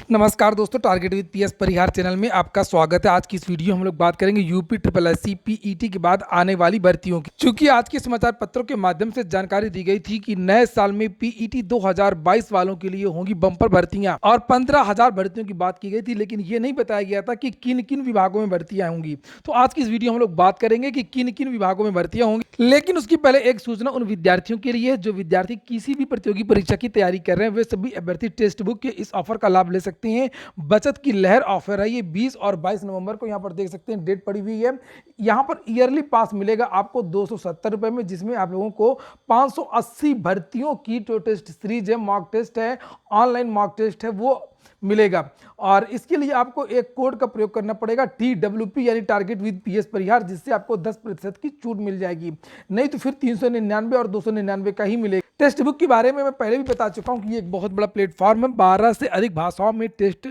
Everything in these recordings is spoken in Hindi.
नमस्कार दोस्तों, target with PS Parihar channel में आपका स्वागत है। आज की इस वीडियो में हम लोग बात करेंगे यूपी ट्रिपल एससी पीईटी के बाद आने वाली भर्तियों की। चूंकि आज के समाचार पत्रों के माध्यम से जानकारी दी गई थी कि नए साल में पीईटी 2022 वालों के लिए होंगी बम्पर भर्तियां और 15,000 भर्तियों की बात की गई थी, लेकिन ये नहीं बताया गया था कि किन किन विभागों में भर्तियां होंगी। तो आज की इस वीडियो हम लोग बात करेंगे कि किन किन विभागों में भर्तियां होंगी, लेकिन उसकी पहले एक सूचना उन विद्यार्थियों के लिए जो विद्यार्थी किसी भी प्रतियोगी परीक्षा की तैयारी कर रहे हैं। वे सभी अभ्यर्थी टेक्स्ट बुक के इस ऑफर का लाभ ले सकते हैं। बचत की लहर ऑफर है, ये 20 और 22 नवंबर को यहाँ पर देख सकते हैं, डेट पड़ी हुई है। यहाँ पर ईयरली पास मिलेगा आपको 270 रुपए में, जिसमें आप लोगों को 580 भर्तियों की जो टेस्ट सीरीज है, मॉक टेस्ट है, ऑनलाइन मॉक टेस्ट है, वो मिलेगा। और इसके लिए आपको एक कोड का प्रयोग करना पड़ेगा, TWP यानी टारगेट विद पीएस परिहार, जिससे आपको 10% की छूट मिल जाएगी। नहीं तो फिर 399 और 299 का ही मिलेगा। टेक्स्ट बुक के बारे में मैं पहले भी बता चुका हूं कि ये एक बहुत बड़ा प्लेटफॉर्म है। 12 से अधिक भाषाओं में टेस्ट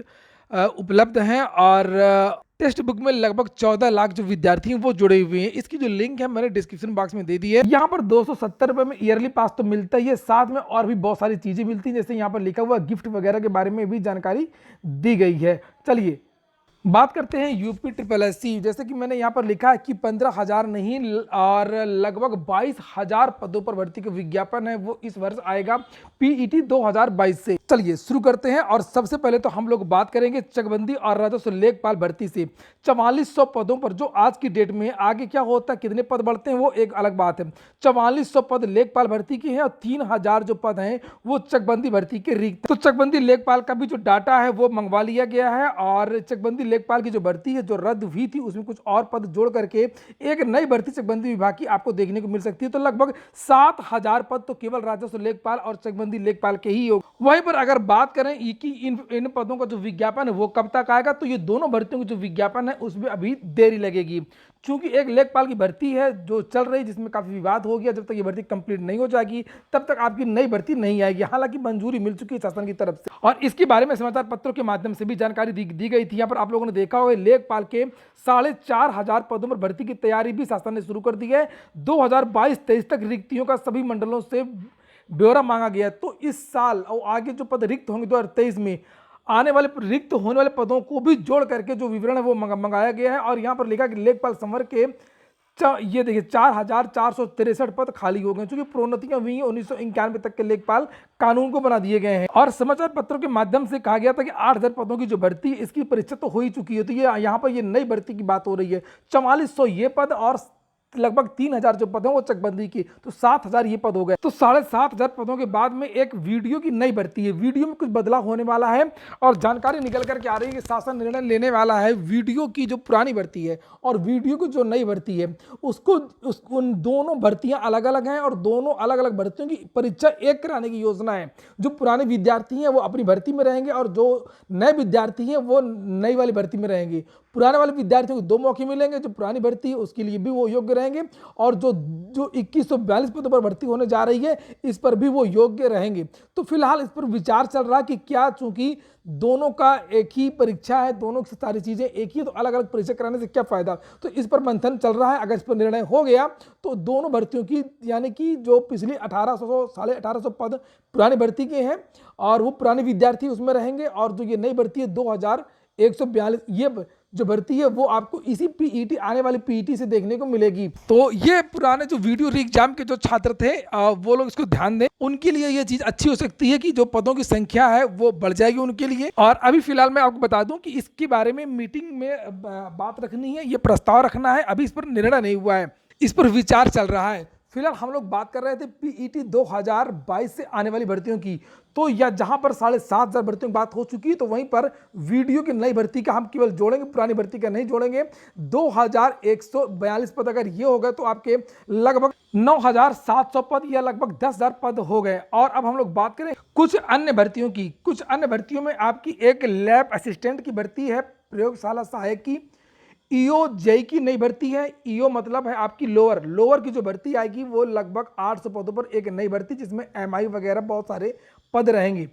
उपलब्ध हैं और टेक्स्ट बुक में लगभग 14 लाख जो विद्यार्थी हैं वो जुड़े हुए हैं। इसकी जो लिंक है मैंने डिस्क्रिप्शन बॉक्स में दे दी है। यहाँ पर 270 रुपए में ईयरली पास तो मिलता ही है, साथ में और भी बहुत सारी चीजें मिलती हैं, जैसे यहाँ पर लिखा हुआ गिफ्ट वगैरह के बारे में भी जानकारी दी गई है। चलिए बात करते हैं यूपी ट्रिपल एससी। जैसे कि मैंने यहाँ पर लिखा है कि 15,000 नहीं और लगभग 22,000 पदों पर भर्ती का विज्ञापन है, वो इस वर्ष आएगा पीईटी 2022 से। चलिए शुरू करते हैं और सबसे पहले तो हम लोग बात करेंगे चकबंदी और राजस्व लेखपाल भर्ती से। 4400 पदों पर जो आज की डेट में है, आगे क्या होता है, कितने पद बढ़ते हैं वो एक अलग बात है। 4400 पद लेखपाल भर्ती के हैं और 3000 जो पद हैं वो चकबंदी भर्ती के रिक्त। तो चकबंदी लेखपाल का भी जो डाटा है वो मंगवा लिया गया है और चकबंदी लेखपाल की जो भर्ती है जो रद्द हुई थी उसमें कुछ और पद जोड़ करके एक नई भर्ती चकबंदी विभाग की आपको देखने को मिल सकती है। तो लगभग 7000 पद तो केवल राजस्व लेखपाल और चकबंदी लेखपाल के ही होगा। वहीं पर अगर बात करें कि इन पदों का जो विज्ञापन है वो कब तक आएगा, तो ये दोनों भर्तियों का जो विज्ञापन है उसमें अभी देरी लगेगी, क्योंकि एक लेखपाल की भर्ती है जो चल रही, जिसमें काफी विवाद हो गया। जब तक ये भर्ती कंप्लीट नहीं हो जाएगी तब तक आपकी नई भर्ती नहीं आएगी। हालांकि मंजूरी मिल चुकी है शासन की तरफ से और इसके बारे में समाचार पत्रों के माध्यम से भी जानकारी दी गई थी। यहाँ पर आप लोगों ने देखा होगा लेखपाल के 4,500 पदों पर भर्ती की तैयारी भी शासन ने शुरू कर दी है। 2022-23 तक रिक्तियों का सभी मंडलों से ब्यौरा मांगा गया। तो इस साल और आगे जो पद रिक्त होंगे 2023 में, आने वाले रिक्त होने वाले पदों को भी जोड़ करके जो विवरण है वो मंगाया गया है। और यहाँ पर लिखा कि लेखपाल संवर्ग के ये देखिए 4,463 पद खाली हो गए, क्योंकि प्रोन्नतियां हुई हैं। 1991 तक के लेखपाल कानून को बना दिए गए हैं और समाचार पत्रों के माध्यम से कहा गया था कि 8,000 पदों की जो भर्ती है इसकी परीक्षा तो हो ही चुकी है। तो ये यहाँ पर ये नई भर्ती की बात हो रही है। 4400 ये पद और लगभग 3,000 जो पद हैं वो चकबंदी की, तो 7,000 ये पद हो गए। तो 7,500 पदों के बाद में एक वीडियो की नई भर्ती है। वीडियो में कुछ बदलाव होने वाला है और जानकारी निकल करके आ रही है कि शासन निर्णय लेने वाला है वीडियो की जो पुरानी भर्ती है और वीडियो की जो नई भर्ती है उन दोनों भर्तियां अलग अलग हैं और दोनों अलग अलग भर्तियों की परीक्षा एक कराने की योजना है। जो पुराने विद्यार्थी हैं वो अपनी भर्ती में रहेंगे और जो नए विद्यार्थी हैं वो नई वाली भर्ती में रहेंगे। पुराने वाले विद्यार्थियों को 2 मौके मिलेंगे, जो पुरानी भर्ती है उसके लिए भी वो योग्य रहेंगे और जो 2142 पदों पर भर्ती होने जा रही है इस पर भी वो योग्य रहेंगे। तो फिलहाल इस पर विचार चल रहा है कि क्या, चूंकि दोनों का एक ही परीक्षा है, दोनों की सारी चीजें एक ही, तो अलग अलग परीक्षा कराने से क्या फायदा। तो इस पर मंथन चल रहा है। अगर इस पर निर्णय हो गया तो दोनों भर्तियों की, यानी कि जो पिछली 1800 पद पुरानी भर्ती के हैं और वो पुराने विद्यार्थी उसमें रहेंगे और जो ये नई भर्ती है 2142 ये जो भर्ती है वो आपको इसी पीईटी, आने वाली पीईटी से देखने को मिलेगी। तो ये पुराने जो वीडियो री एग्जाम के जो छात्र थे वो लोग इसको ध्यान दें, उनके लिए ये चीज अच्छी हो सकती है कि जो पदों की संख्या है वो बढ़ जाएगी उनके लिए। और अभी फिलहाल मैं आपको बता दूं कि इसके बारे में मीटिंग में बात रखनी है, ये प्रस्ताव रखना है, अभी इस पर निर्णय नहीं हुआ है, इस पर विचार चल रहा है। फिलहाल हम लोग बात कर रहे थे पीईटी 2022 से आने वाली भर्तियों की। तो या जहां पर 7,500 भर्तियों की बात हो चुकी है, तो वहीं पर वीडियो की नई भर्ती का हम केवल जोड़ेंगे, पुरानी भर्ती का नहीं जोड़ेंगे। 2,142 पद अगर ये हो गए तो आपके लगभग 9,700 पद या लगभग 10,000 पद हो गए। और अब हम लोग बात करें कुछ अन्य भर्तियों की। कुछ अन्य भर्तियों में आपकी एक लैब असिस्टेंट की भर्ती है, प्रयोगशाला सहायक की, ईओ जेई की नई भर्ती है। ईओ मतलब है आपकी लोअर की जो भर्ती आएगी वो लगभग 800 पदों पर एक नई भर्ती, जिसमें एमआई वगैरह बहुत सारे पद रहेंगे।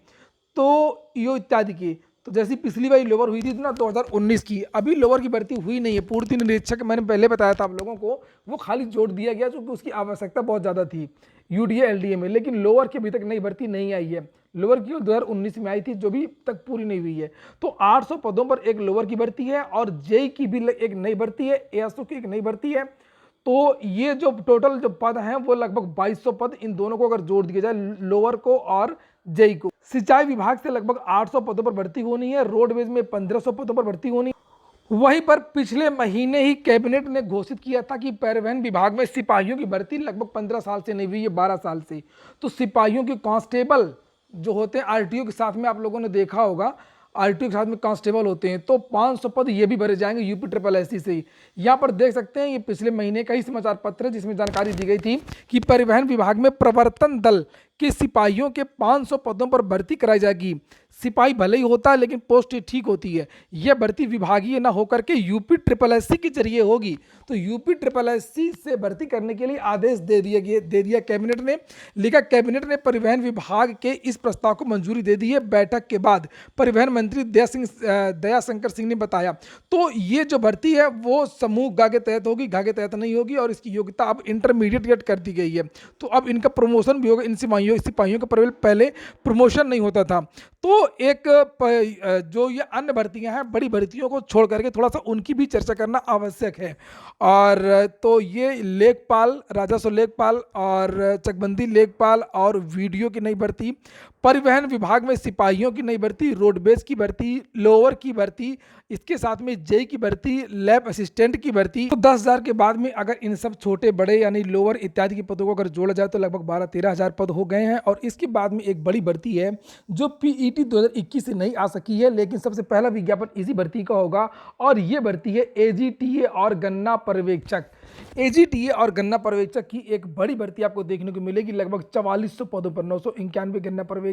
तो ईओ इत्यादि की तो जैसी पिछली बार लोअर हुई थी ना 2019 की, अभी लोअर की भर्ती हुई नहीं है। पूर्ति निरीक्षक मैंने पहले बताया था आप लोगों को, वो खाली जोड़ दिया गया क्योंकि उसकी आवश्यकता बहुत ज़्यादा थी यूडीए एलडीए में, लेकिन लोअर की अभी तक नई भर्ती नहीं आई है। लोअर की 2019 में आई थी जो भी तक पूरी नहीं हुई है। तो 800 पदों पर एक लोअर की भर्ती है और जेई की भी एक नई भर्ती है, एएसओ की एक नई भर्ती है। तो ये जो टोटल जो पद हैं वो लगभग 2200 पद, इन दोनों को अगर जोड़ दिया जाए लोअर को और जेई को। सिंचाई विभाग से लगभग 800 पदों पर भर्ती होनी है, रोडवेज में 1500 पदों पर भर्ती होनी है। वहीं पर पिछले महीने ही कैबिनेट ने घोषित किया था कि परिवहन विभाग में सिपाहियों की भर्ती लगभग 15 साल से नहीं हुई है, 12 साल से। तो सिपाहियों के कांस्टेबल जो होते हैं आरटीओ के साथ में, आप लोगों ने देखा होगा आरटीओ के साथ में कांस्टेबल होते हैं, तो 500 पद ये भी भरे जाएंगे यूपी ट्रिपल एससी से ही। यहाँ पर देख सकते हैं ये पिछले महीने का ही समाचार पत्र है जिसमें जानकारी दी गई थी कि परिवहन विभाग में प्रवर्तन दल के सिपाहियों के 500 पदों पर भर्ती कराई जाएगी। सिपाही भले ही होता है लेकिन पोस्ट ठीक होती है। यह भर्ती विभागीय ना होकर के यूपी ट्रिपल एससी के जरिए होगी। तो यूपी ट्रिपल एससी से भर्ती करने के लिए आदेश दे दिया कैबिनेट ने। लिखा कैबिनेट ने परिवहन विभाग के इस प्रस्ताव को मंजूरी दे दी है। बैठक के बाद परिवहन मंत्री दयाशंकर सिंह ने बताया। तो ये जो भर्ती है वो समूह ग के तहत होगी, घ के तहत नहीं होगी, और इसकी योग्यता अब इंटरमीडिएट कर दी गई है। तो अब इनका प्रमोशन भी होगा। इन सिपाहियों का पहले प्रमोशन नहीं होता था। तो एक जो ये अन्य भर्तियां हैं, बड़ी भर्तियों को छोड़ करके थोड़ा सा उनकी भी चर्चा करना आवश्यक है। और तो ये लेखपाल, राजस्व लेखपाल और चकबंदी लेखपाल और वीडियो की नई भर्ती, परिवहन विभाग में सिपाहियों की नई भर्ती, रोडवेज की भर्ती, लोअर की भर्ती, इसके साथ में जेई की भर्ती, लैब असिस्टेंट की भर्ती। तो 10,000 के बाद में अगर इन सब छोटे बड़े यानी लोअर इत्यादि के पदों को अगर जोड़ा जाए तो लगभग 12-13 हज़ार पद हो गए हैं। और इसके बाद में एक बड़ी भर्ती है जो पीईटी 2021 से नहीं आ सकी है, लेकिन सबसे पहला विज्ञापन इसी भर्ती का होगा और ये भर्ती है एजीटीए और गन्ना पर्यवेक्षक। एजीटीए और गन्ना पर्यवेक्षक की एक बड़ी भर्ती आपको देखने को मिलेगी, लगभग 4400 पदों पर, 991 गन्ना पर्यवेक्षक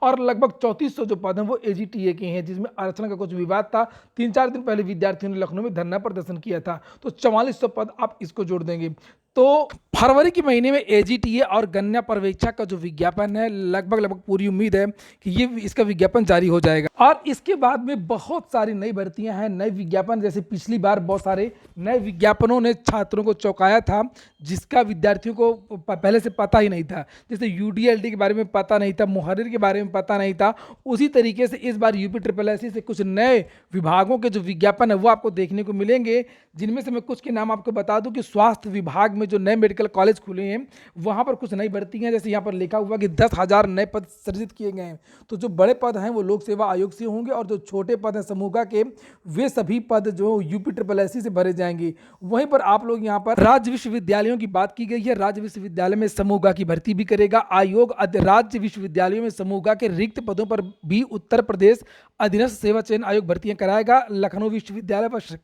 और लगभग 3400 जो पद हैं वो एजीटीए के हैं, जिसमें आरक्षण का कुछ विवाद था। 3-4 दिन पहले विद्यार्थियों ने लखनऊ में धरना प्रदर्शन किया था। तो 4400 पद आप इसको जोड़ देंगे तो फरवरी के महीने में एजीटीए और गन्ना पर्यवेक्षक का जो विज्ञापन है लगभग पूरी उम्मीद है कि ये इसका विज्ञापन जारी हो जाएगा। और इसके बाद में बहुत सारी नई भर्तियां हैं, नए विज्ञापन, जैसे पिछली बार बहुत सारे नए विज्ञापनों ने छात्रों को चौंकाया था जिसका विद्यार्थियों को पहले से पता ही नहीं था। जैसे यूडीएलडी के बारे में पता नहीं था, मुहर्रिर के बारे में पता नहीं था, उसी तरीके से इस बार यूपी ट्रिपल एससी से कुछ नए विभागों के जो विज्ञापन है वो आपको देखने को मिलेंगे, जिनमें से मैं कुछ के नाम आपको बता दूं कि स्वास्थ्य विभाग में जो नए मेडिकल कॉलेज खुले हैं वहां पर कुछ नई भर्ती हैं। जैसे यहाँ पर लिखा हुआ कि 10,000 नए पद सृजित किए गए हैं। तो जो बड़े पद हैं वो लोक सेवा आयोग से होंगे और जो छोटे पद हैं समूह के, वे सभी पद जो यूपी ट्रिपल एससी से भरे जाएंगे। वहीं पर आप लोग यहाँ पर राज्य विश्वविद्यालयों की बात की गई है। राज्य विश्वविद्यालय में समूह की भर्ती भी करेगा आयोग। राज्य विश्वविद्यालयों में समूह के रिक्त पदों पर भी उत्तर प्रदेश अधीनस्थ सेवा चयन आयोग भर्तियां कराएगा। लखनऊ विश्वविद्यालय पर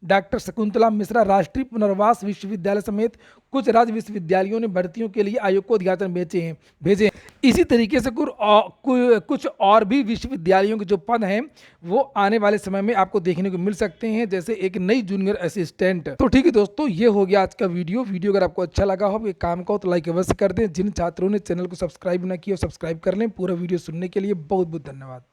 डॉक्टर शकुंतला मिश्रा राष्ट्रीय पुनर्वास विश्वविद्यालय समेत कुछ राज्य विश्वविद्यालयों ने भर्तियों के लिए आयोग को अधियाचन भेजे। इसी तरीके से कुछ और भी विश्वविद्यालयों के जो पद हैं वो आने वाले समय में आपको देखने को मिल सकते हैं, जैसे एक नई जूनियर असिस्टेंट। तो ठीक है दोस्तों, ये हो गया आज का वीडियो। अगर आपको अच्छा लगा हो, ये काम का हो तो लाइक अवश्य कर दें। जिन छात्रों ने चैनल को सब्सक्राइब ना किया सब्सक्राइब कर लें। पूरा वीडियो सुनने के लिए बहुत बहुत धन्यवाद।